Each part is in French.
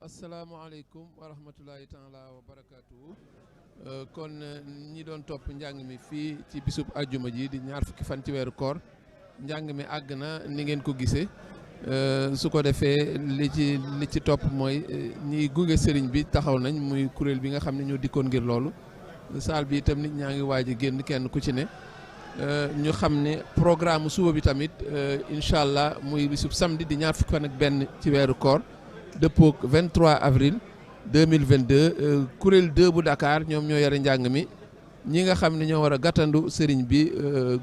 asalaamaaleykum wa rahmatulahi taala wa barakaatu. kon ñi doon topp njàng mi fii ci bisub ajjuma ji di ñaar fukki fan ci weeru koor njàng mi àgg na ni ngeen ko gisee su ko defee li ci topp mooy ñiy gunge sëriñ bi taxaw nañ muy kuréel bi nga xam ne ñoo dikkoon ngir loolu saal bi itam nit ñaa ngi waaj a génn kenn ku ci ne ñu xam ne programme suba bi tamit incha allah muy bisub samedi di ñaar fukki fan ak benn ci weeru koor dëppook 23 avril 2022 kuréel 2 bu Dakar ñoom ñoo yore njàng mi ñi nga xam ne ñoo war a gàttandu sëriñ bi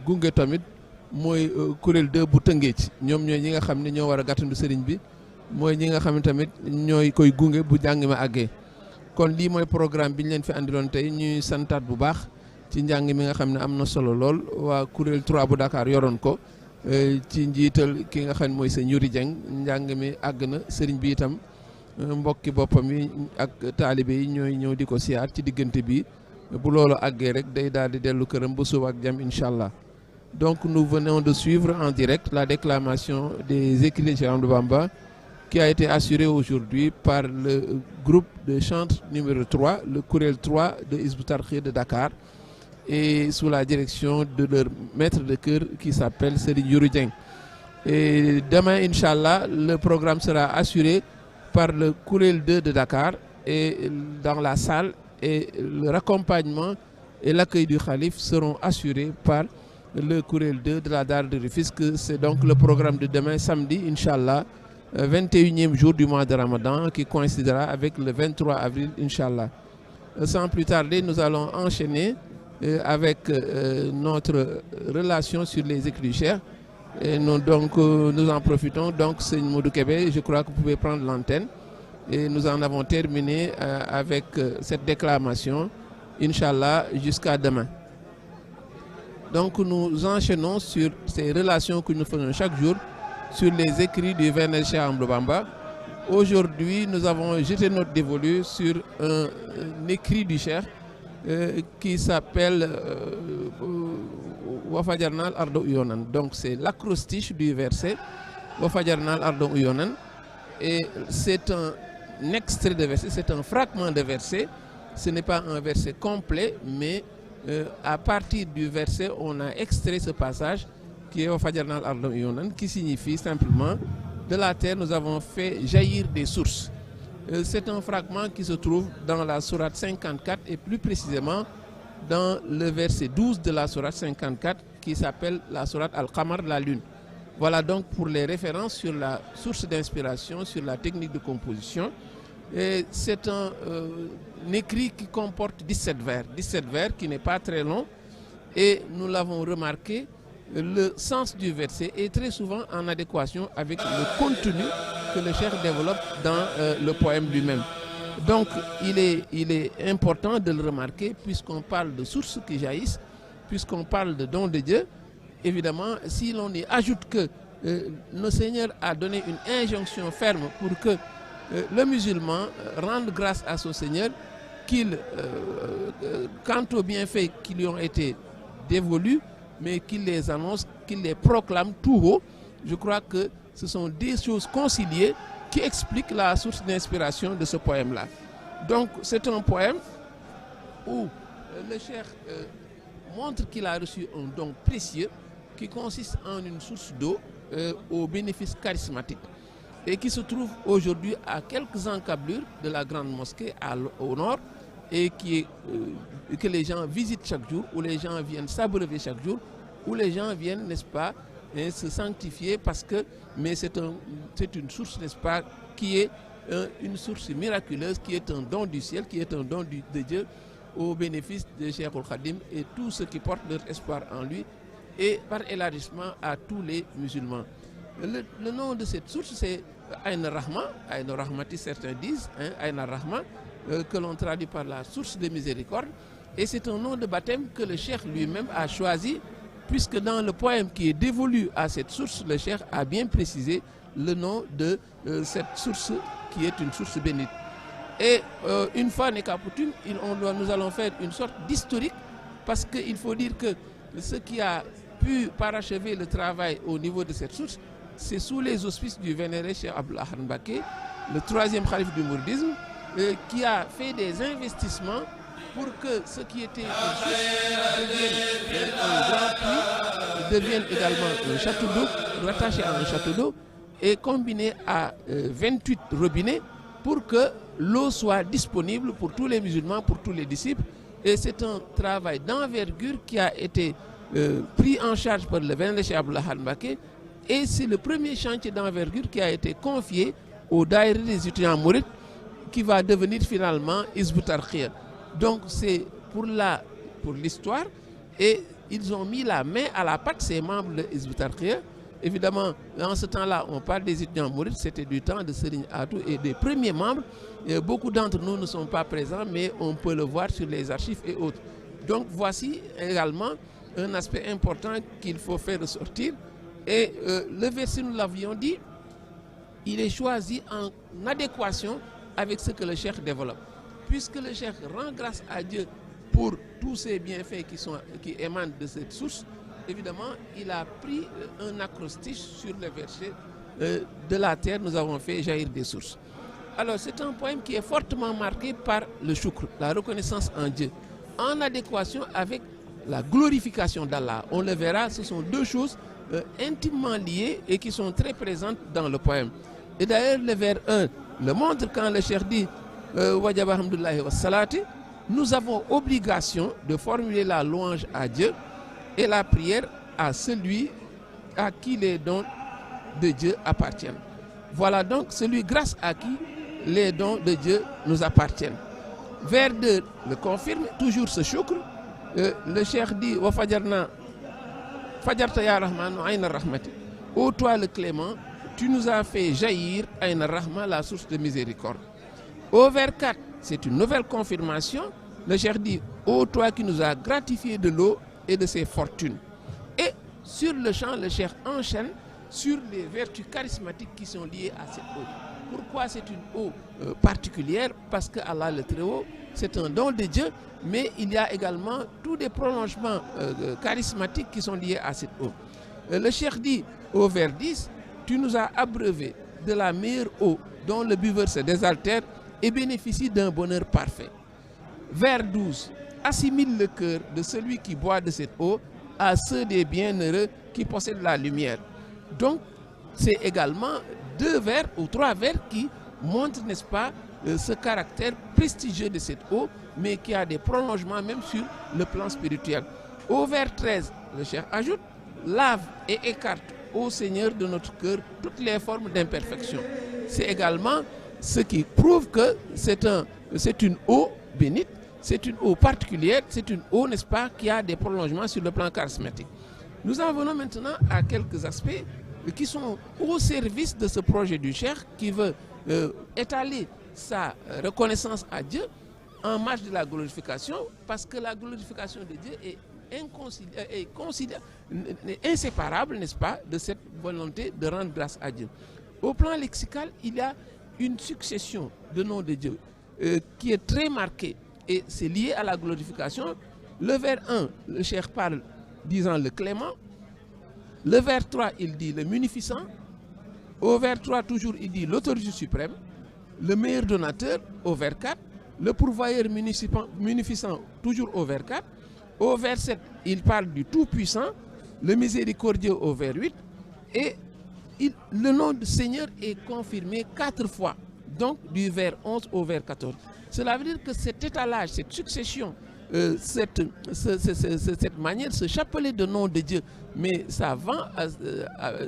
gunge tamit mooy kuréel 2 bu Tëngéej ñoom ñooy ñi nga xam ne ñoo war a gàttandu sëriñ bi mooy ñi nga xam ne tamit ñooy koy gunge bu njàng mi àggee. kon lii mooy programme bi ñu leen fi andiloon tey ñuy santaat bu baax ci njàng mi nga xam ne am na solo lool waa kuréel 3 bu Dakar yoroon ko. ci njiital ki nga xam ne mooy sëñ Yuri Dieng njàng mi àgg na sëriñ bi itam mbokki boppam yi ak taalibe yi ñooy ñëw di ko siyaar ci diggante bi bu loolu àggee rek day daal di dellu këram ba suba ak jàmm incha allah. donc nous venons de suivre en direct la déclamation des écrits de Cheikh Ahmadou Bamba qui a été assurée aujourd'hui par le groupe de chant numéro 3, le kuréel 3 de Hizbut Tarqiyyah de Dakar, et sous la direction de leur maître de chœur qui s'appelle Serigne Yuri Dieng. Et demain, Inch'Allah, le programme sera assuré par le kuréel 2 de Dakar et dans la salle, et le raccompagnement et l'accueil du khalife seront assurés par le kuréel 2 de la Daara de Rufisque. C'est donc le programme de demain, samedi, Inch'Allah, 21e jour du mois de Ramadan, qui coïncidera avec le 23 avril, Inch'Allah. Sans plus tarder, nous allons enchaîner avec notre relation sur les écrits du Cheikh. Et nous en profitons. Donc, c'est Modou Kébé, je crois que vous pouvez prendre l'antenne. Et nous en avons terminé avec cette déclamation, Inch'Allah, jusqu'à demain. Donc, nous enchaînons sur ces relations que nous faisons chaque jour sur les écrits du vénéré Cheikh Ahmadou Bamba. Aujourd'hui, nous avons jeté notre dévolu sur un écrit du Cheikh qui s'appelle Wafajarnal Ardo Uyonan. Donc c'est l'acrostiche du verset Wafajarnal Ardo Uyonan. Et c'est un extrait de verset, c'est un fragment de verset. Ce n'est pas un verset complet, mais à partir du verset, on a extrait ce passage qui est Wafajarnal Ardo Uyonan, qui signifie simplement de la terre nous avons fait jaillir des sources. C'est un fragment qui se trouve dans la sourate 54 et plus précisément dans le verset 12 de la sourate 54 qui s'appelle la sourate Al-Qamar, la lune. Voilà donc pour les références sur la source d'inspiration, sur la technique de composition. Et c'est un écrit qui comporte 17 vers qui n'est pas très long. Et nous l'avons remarqué, le sens du verset est très souvent en adéquation avec le contenu que le Cheikh développe dans le poème lui-même. Donc il est important de le remarquer puisqu'on parle de sources qui jaillissent, puisqu'on parle de dons de Dieu. Évidemment, si l'on y ajoute que le Seigneur a donné une injonction ferme pour que le musulman rende grâce à son Seigneur, qu'il, quant aux bienfaits qui lui ont été dévolus, mais qu'il les annonce, qu'il les proclame tout haut. Je crois que ce sont des choses conciliées qui expliquent la source d'inspiration de ce poème-là. Donc, c'est un poème où le Cheikh montre qu'il a reçu un don précieux qui consiste en une source d'eau au bénéfice charismatique et qui se trouve aujourd'hui à quelques encablures de la grande mosquée au nord et que les gens visitent chaque jour, où les gens viennent s'abreuver chaque jour, où les gens viennent, n'est-ce pas, se sanctifier mais c'est une source, n'est-ce pas, qui est une source miraculeuse, qui est un don du ciel, qui est un don de Dieu au bénéfice de Cheikh Al-Khadim et tous ceux qui portent leur espoir en lui et par élargissement à tous les musulmans. Le nom de cette source, c'est Ayn Rahma, Ayn Rahmati, certains disent, Ayn Rahma, que l'on traduit par la source de miséricorde. Et c'est un nom de baptême que le Cheikh lui-même a choisi, puisque dans le poème qui est dévolu à cette source, le Cheikh a bien précisé le nom de cette source qui est une source bénite. Et une fois n'est qu'à coutume, nous allons faire une sorte d'historique, parce qu'il faut dire que ce qui a pu parachever le travail au niveau de cette source, c'est sous les auspices du vénéré Cheikh Abdoul Ahad Mbacké, le troisième khalife du mouridisme, qui a fait des investissements pour que ce qui était devienne un grand puits, devienne également un château d'eau, rattaché à un château d'eau, et combiné à 28 robinets pour que l'eau soit disponible pour tous les musulmans, pour tous les disciples. Et c'est un travail d'envergure qui a été pris en charge par le vénéré Cheikh Abdou Lahad Mbacké, et c'est le premier chantier d'envergure qui a été confié au daïra des étudiants mourides, qui va devenir finalement Hizbut Tarqiyyah. Donc c'est pour l'histoire, et ils ont mis la main à la pâte, ces membres de Hizbut Tarqiyyah. Évidemment, en ce temps-là, on parle des étudiants mourides, c'était du temps de Serigne Atou et des premiers membres. Et beaucoup d'entre nous ne sont pas présents, mais on peut le voir sur les archives et autres. Donc voici également un aspect important qu'il faut faire ressortir. Et le verset, nous l'avions dit, il est choisi en adéquation avec ce que le cheikh développe. Puisque le cheikh rend grâce à Dieu pour tous ces bienfaits qui émanent de cette source, évidemment, il a pris un acrostiche sur le verset de la terre, nous avons fait jaillir des sources. Alors, c'est un poème qui est fortement marqué par le shukr, la reconnaissance en Dieu, en adéquation avec la glorification d'Allah. On le verra, ce sont deux choses intimement liées et qui sont très présentes dans le poème. Et d'ailleurs, le vers 1 le montre quand le cheikh dit Wajaba hamdulillahi wa salati, nous avons obligation de formuler la louange à Dieu et la prière à celui à qui les dons de Dieu appartiennent. Voilà donc celui grâce à qui les dons de Dieu nous appartiennent. Vers 2 le confirme, toujours ce shukr. Le cheikh dit Wa fajarna fajarta ya rahman ayna rahmati. Ô toi le clément, tu nous as fait jaillir ayna rahma, la source de miséricorde. Au vers 4, c'est une nouvelle confirmation. Le cheikh dit ô toi qui nous as gratifié de l'eau et de ses fortunes. Et sur le champ, le cheikh enchaîne sur les vertus charismatiques qui sont liées à cette eau. Pourquoi c'est une eau particulière? Parce que Allah le Très-Haut, c'est un don de Dieu, mais il y a également tous des prolongements charismatiques qui sont liés à cette eau. Le cheikh dit au vers 10, tu nous as abreuvé de la meilleure eau dont le buveur se désaltère et bénéficie d'un bonheur parfait. Vers 12, assimile le cœur de celui qui boit de cette eau à ceux des bienheureux qui possèdent la lumière. Donc, c'est également 2 vers ou 3 vers qui montrent, n'est-ce pas, ce caractère prestigieux de cette eau, mais qui a des prolongements même sur le plan spirituel. Au vers 13, le cheikh ajoute, lave et écarte, ô Seigneur de notre cœur, toutes les formes d'imperfection. C'est également ce qui prouve que c'est une eau bénite, c'est une eau particulière, c'est une eau, n'est-ce pas, qui a des prolongements sur le plan charismatique. Nous en venons maintenant à quelques aspects qui sont au service de ce projet du cheikh qui veut étaler sa reconnaissance à Dieu en marge de la glorification, parce que la glorification de Dieu est inséparable, n'est-ce pas, de cette volonté de rendre grâce à Dieu. Au plan lexical, il y a une succession de noms de Dieu qui est très marquée, et c'est lié à la glorification. Le vers 1, le cheikh parle disant le clément. Le vers 3, il dit le munificent. Au vers 3, toujours, il dit l'autorité suprême, le meilleur donateur, au vers 4, le pourvoyeur munificent, toujours au vers 4. Au vers 7, il parle du tout-puissant, le miséricordieux au vers 8. Et le nom du Seigneur est confirmé 4 fois, donc du vers 11 au vers 14. Cela veut dire que cet étalage, cette succession, cette manière, ce chapelet de noms de Dieu, mais ça va,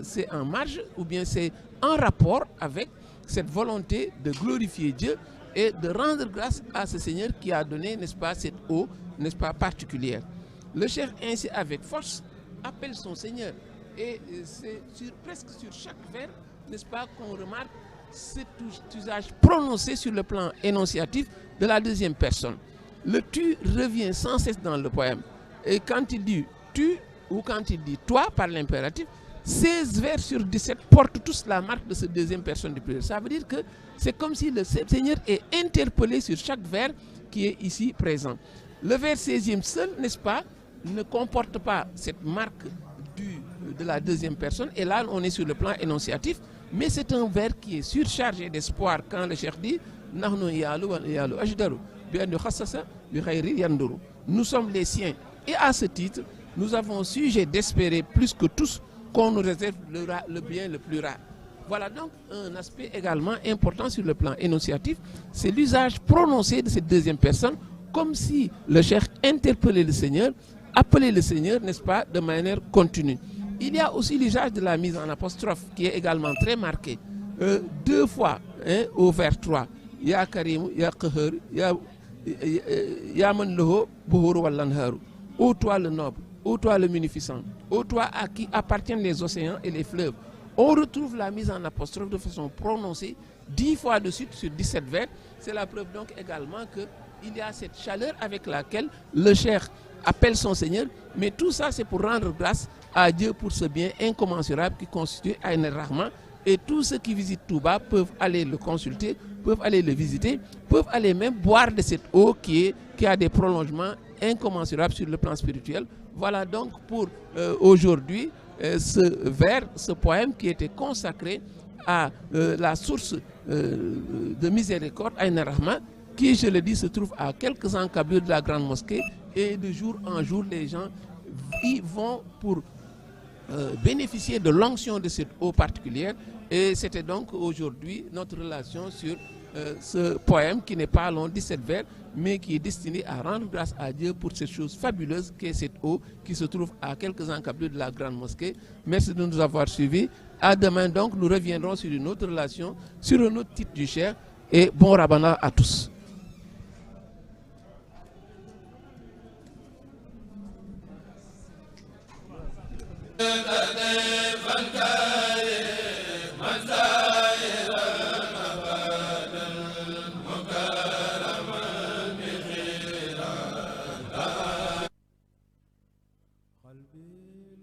c'est en marge ou bien c'est en rapport avec cette volonté de glorifier Dieu et de rendre grâce à ce Seigneur qui a donné, n'est-ce pas, cette eau, n'est-ce pas, particulière. Le cheikh ainsi avec force appelle son Seigneur, et c'est presque sur chaque vers, n'est-ce pas, qu'on remarque cet usage prononcé sur le plan énonciatif de la deuxième personne. Le tu revient sans cesse dans le poème. Et quand il dit tu ou quand il dit toi par l'impératif, 16 vers sur 17 portent tous la marque de cette deuxième personne du pluriel. Ça veut dire que c'est comme si le Seigneur est interpellé sur chaque vers qui est ici présent. Le vers 16e seul, n'est-ce pas, ne comporte pas cette marque de la deuxième personne. Et là, on est sur le plan énonciatif. Mais c'est un vers qui est surchargé d'espoir quand le cheikh dit nous sommes les siens. Et à ce titre, nous avons sujet d'espérer plus que tous qu'on nous réserve le bien le plus rare. Voilà donc un aspect également important sur le plan énonciatif, c'est l'usage prononcé de cette deuxième personne, comme si le cheikh interpellait le Seigneur, appelait le Seigneur, n'est-ce pas, de manière continue. Il y a aussi l'usage de la mise en apostrophe qui est également très marqué. Deux fois au vers 3. Ya Karim, Ya Qahar, Ya Man Lahu Buhur Wallanharu. Ô toi le noble, ô toi le munificent, ô toi à qui appartiennent les océans et les fleuves. On retrouve la mise en apostrophe de façon prononcée 10 fois de suite sur 17 vers. C'est la preuve donc également qu'il y a cette chaleur avec laquelle le cheikh appelle son Seigneur. Mais tout ça, c'est pour rendre grâce à Dieu pour ce bien incommensurable qui constitue Aïn Rahman. Et tous ceux qui visitent Touba peuvent aller le consulter, peuvent aller le visiter, peuvent aller même boire de cette eau qui a des prolongements incommensurables sur le plan spirituel. Voilà donc pour aujourd'hui ce vers, ce poème qui était consacré à la source de miséricorde, Aïn Rahman, qui, je le dis, se trouve à quelques encablures de la grande mosquée. Et de jour en jour, les gens y vont pour bénéficier de l'onction de cette eau particulière. Et c'était donc aujourd'hui notre relation sur ce poème qui n'est pas long, 17 vers, mais qui est destiné à rendre grâce à Dieu pour cette chose fabuleuse qu'est cette eau qui se trouve à quelques encablures de la grande mosquée. Merci de nous avoir suivis. À demain donc, nous reviendrons sur une autre relation, sur un autre titre du cheikh. Et bon Rabbana à tous. فانكر